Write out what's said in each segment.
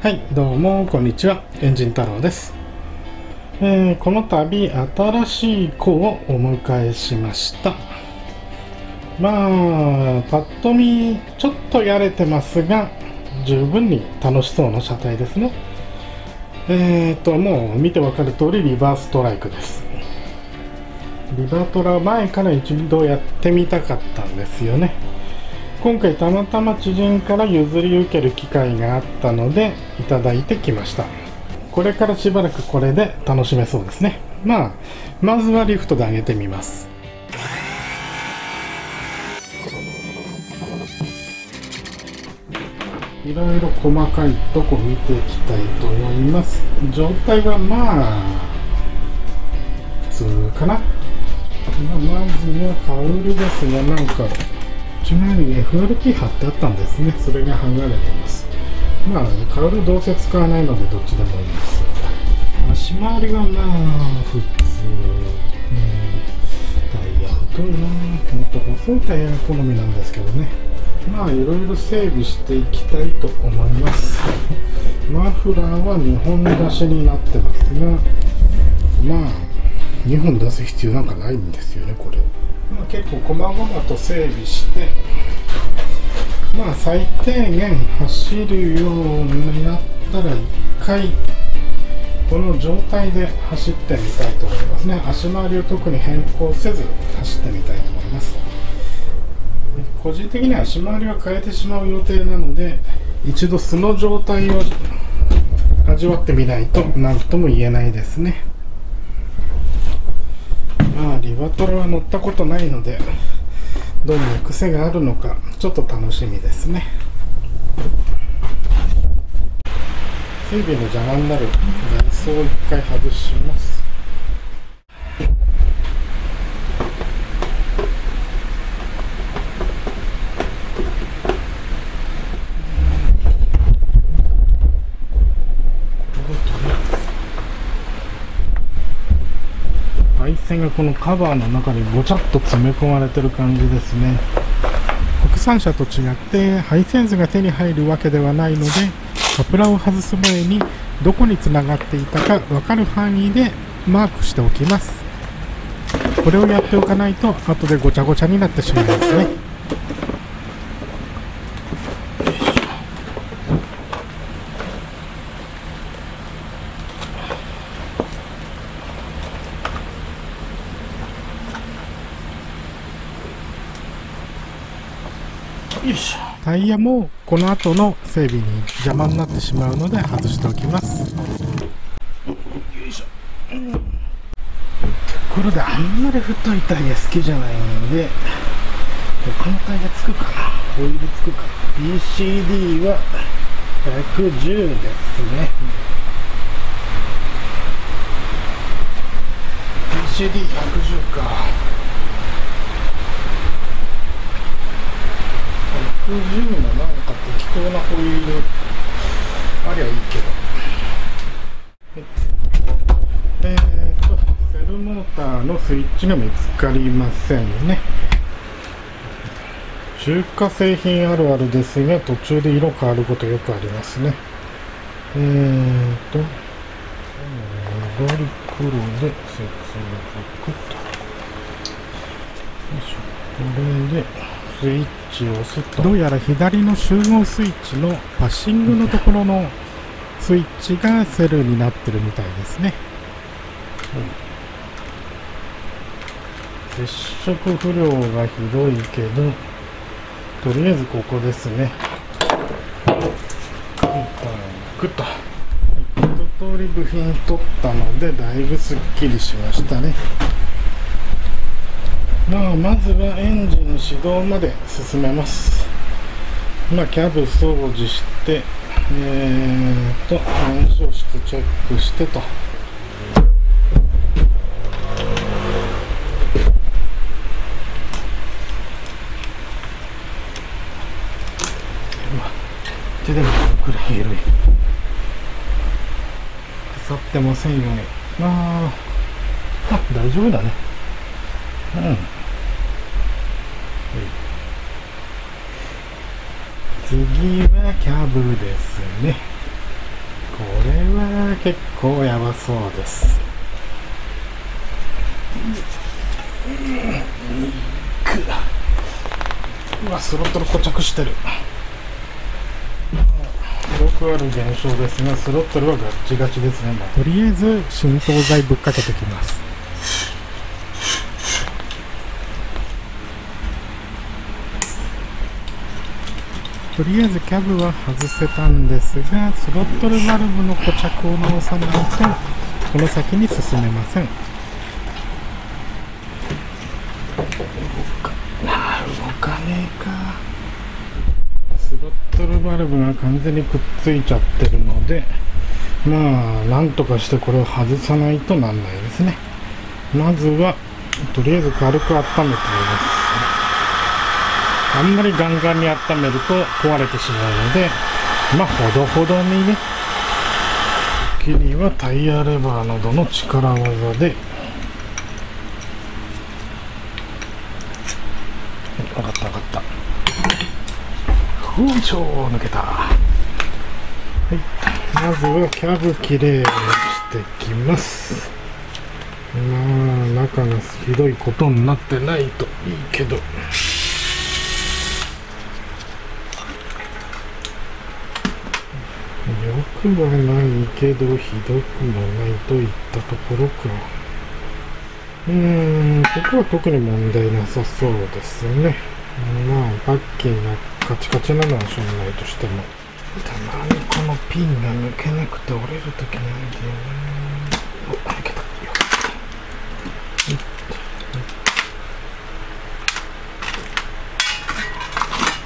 はい、どうもこんにちは、エンジン太郎です。この度新しい子をお迎えしました。まあパッと見ちょっとやれてますが、十分に楽しそうな車体ですね。もう見てわかる通りリバーストライクです。リバトラ前から一度やってみたかったんですよね。今回たまたま知人から譲り受ける機会があったのでいただいてきました。これからしばらくこれで楽しめそうですね。まずはリフトで上げてみます。いろいろ細かいとこ見ていきたいと思います。状態は普通かな。まずはカウルですが、なんか内側に FRP 貼ってあったんですね。それが剥がれてます。カウルどうせ使わないのでどっちでもいいです。足回りは普通、タイヤ太いな。もっと細いタイヤが好みなんですけどね。いろいろ整備していきたいと思います。マフラーは2本出しになってますが、2本出す必要なんかないんですよね、これ。結構細々と整備して、最低限走るようになったら1回この状態で走ってみたいと思いますね。足回りを特に変更せず走ってみたいと思います。個人的には足回りは変えてしまう予定なので、一度素の状態を味わってみないと何とも言えないですね。リバトラは乗ったことないので、どんな癖があるのかちょっと楽しみですね。整備の邪魔になる外装を1回外します。配線がこのカバーの中にごちゃっと詰め込まれてる感じですね。国産車と違って配線図が手に入るわけではないので、カプラを外す前にどこにつながっていたか分かる範囲でマークしておきます。これをやっておかないと後でごちゃごちゃになってしまいますね。タイヤもこの後の整備に邪魔になってしまうので外しておきます。これであんまり太いタイヤ好きじゃないので、他のタイヤつくかな、ホイールつくかな。 BCD は110ですね。 BCD110 か。110のなんか適当なホイールありゃいいけど、セルモーターのスイッチが見つかりませんね。中華製品あるあるですが、途中で色変わることよくありますね。緑黒で接続と、これでスイッチを押すと、どうやら左の集合スイッチのパッシングのところのスイッチがセルになってるみたいですね。接触不良がひどいけど、とりあえずここですね。グッと一通り部品取ったのでだいぶすっきりしましたね。まずはエンジン始動まで進めます。キャブ掃除して、燃焼室チェックしてと。手でもくらい緩い。腐ってませんよね。大丈夫だね。次はキャブですね。れは結構やばそうです。うわ、スロットル固着してる。よくある現象ですが、スロットルはガッチガチですね。とりあえず浸透剤ぶっかけてきます。とりあえずキャブは外せたんですが、スロットルバルブの固着を直さないとこの先に進めません。動かねえか。スロットルバルブが完全にくっついちゃってるので、まあなんとかしてこれを外さないとなんないですね。まずはとりあえず軽く温めてみます。あんまりガンガンに温めると壊れてしまうので、まあほどほどにね。時にはタイヤレバーなどの力技で、上がった上がった。風潮抜けた。はい、まずはキャブきれいにしていきます。まあ中がひどいことになってないといいけど。よくはないけどひどくもないといったところか。ここは特に問題なさそうですね。まあバッキーがカチカチなのはしょうがないとしても、たまにこのピンが抜けなくて折れるときなんだよね。お、抜けた。よ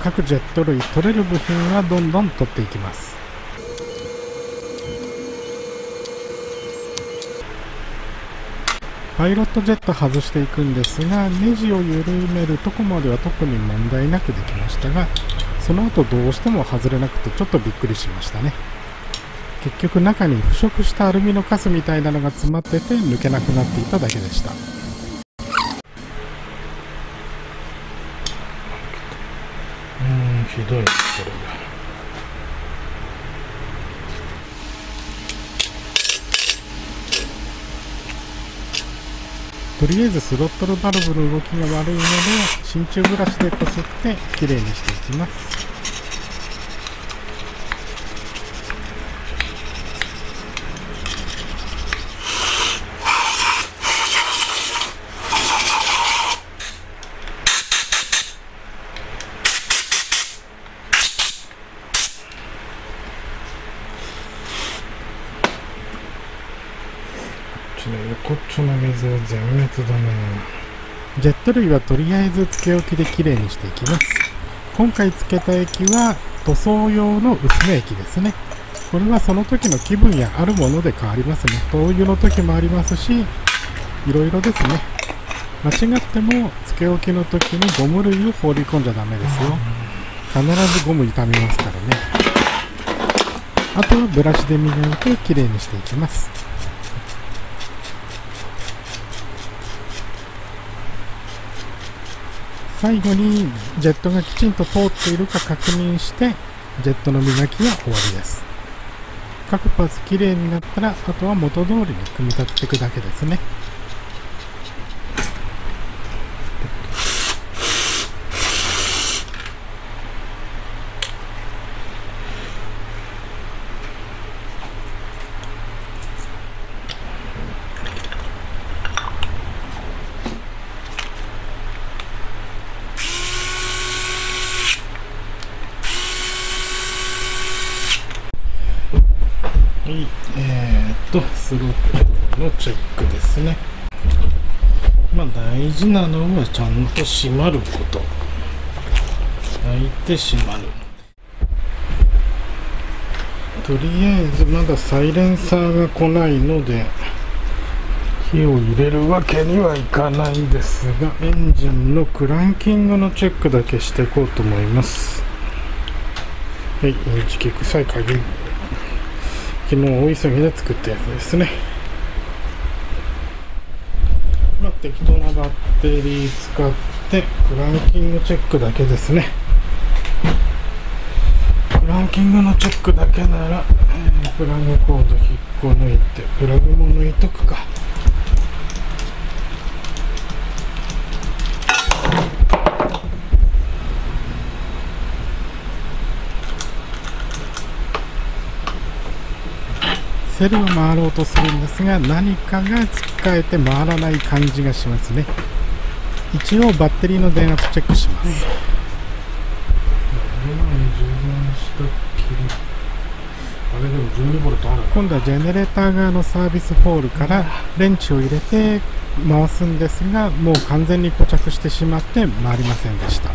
各ジェット類取れる部品はどんどん取っていきます。パイロットジェット外していくんですが、ネジを緩めるとこまでは特に問題なくできましたが、その後どうしても外れなくてちょっとびっくりしましたね。結局中に腐食したアルミのカスみたいなのが詰まってて抜けなくなっていただけでした。ひどいこれが。とりあえずスロットルバルブの動きが悪いので、真鍮ブラシでこすってきれいにしていきます。こっちの水は全滅だね。ジェット類はとりあえずつけ置きできれいにしていきます。今回つけた液は塗装用の薄め液ですね。これはその時の気分やあるもので変わりますね。灯油の時もありますし、いろいろですね。間違ってもつけ置きの時にゴム類を放り込んじゃダメですよ。必ずゴム傷みますからね。あとはブラシで磨いてきれいにしていきます。最後にジェットがきちんと通っているか確認してジェットの磨きは終わりです。各パーツきれいになったらあとは元通りに組み立てていくだけですね。スロットルのチェックですね。まあ大事なのはちゃんと閉まること。開いて閉まる。とりあえずまだサイレンサーが来ないので火を入れるわけにはいかないんですが、エンジンのクランキングのチェックだけしていこうと思います。はい、インチキ臭い鍵。昨日大急ぎで作ったやつですね。まあ、適当なバッテリー使ってクランキングチェックだけですね。クランキングのチェックだけならプラグコード引っこ抜いて、プラグも抜いとくか。セルを回ろうとするんですが、何かがつき替えて回らない感じがしますね。一応バッテリーの電圧チェックします。今度はジェネレーター側のサービスホールからレンチを入れて回すんですが、もう完全に固着してしまって回りませんでした。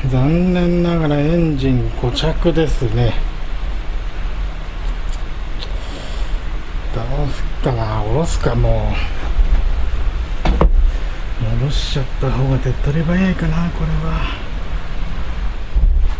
残念ながらエンジン固着ですね。どうすっかな、下ろすか。もう戻しちゃった方が手っ取り早いかな。これは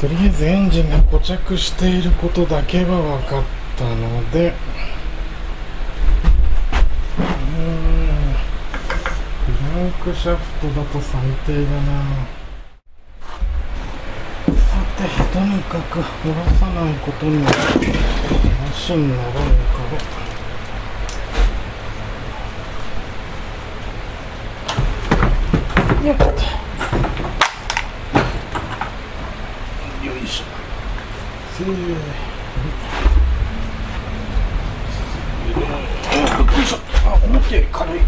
とりあえずエンジンが固着していることだけは分かったので、クランクシャフトだと最低だな。さて、とにかく下ろさないことには話にならんから、よっと、よいしょ、せーの、よいしょ。あ、思ったより軽い。と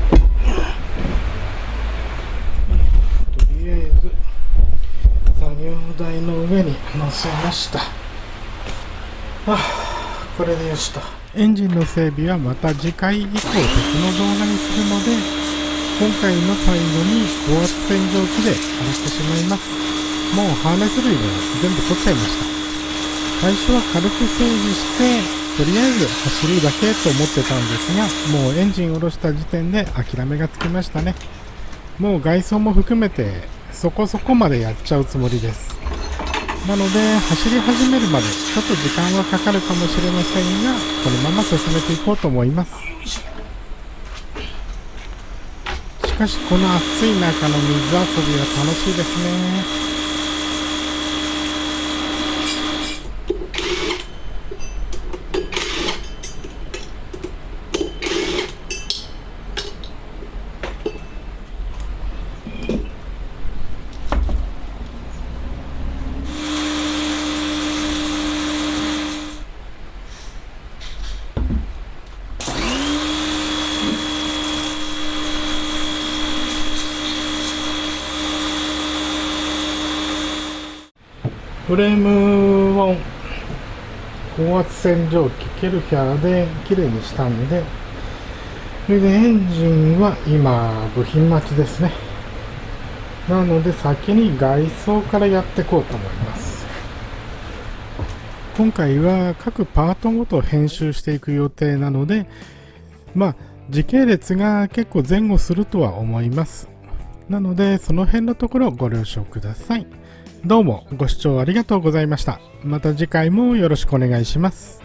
りあえず作業台の上に乗せました。これでよしと。エンジンの整備はまた次回以降別の動画にするので、今回の最後に高圧洗浄機で洗ってしまいます。もうハーネス類は全部取っちゃいました。最初は軽く整備してとりあえず走るだけと思ってたんですが、もうエンジン下ろした時点で諦めがつきましたね。もう外装も含めてそこそこまでやっちゃうつもりです。なので走り始めるまでちょっと時間はかかるかもしれませんが、このまま進めていこうと思います。しかしこの暑い中の水遊びは楽しいですね。フレームを高圧洗浄機ケルヒャーできれいにしたんで、それでエンジンは今部品待ちですね。なので先に外装からやっていこうと思います。今回は各パートごと編集していく予定なので、時系列が結構前後するとは思います。なのでその辺のところご了承ください。どうもご視聴ありがとうございました。また次回もよろしくお願いします。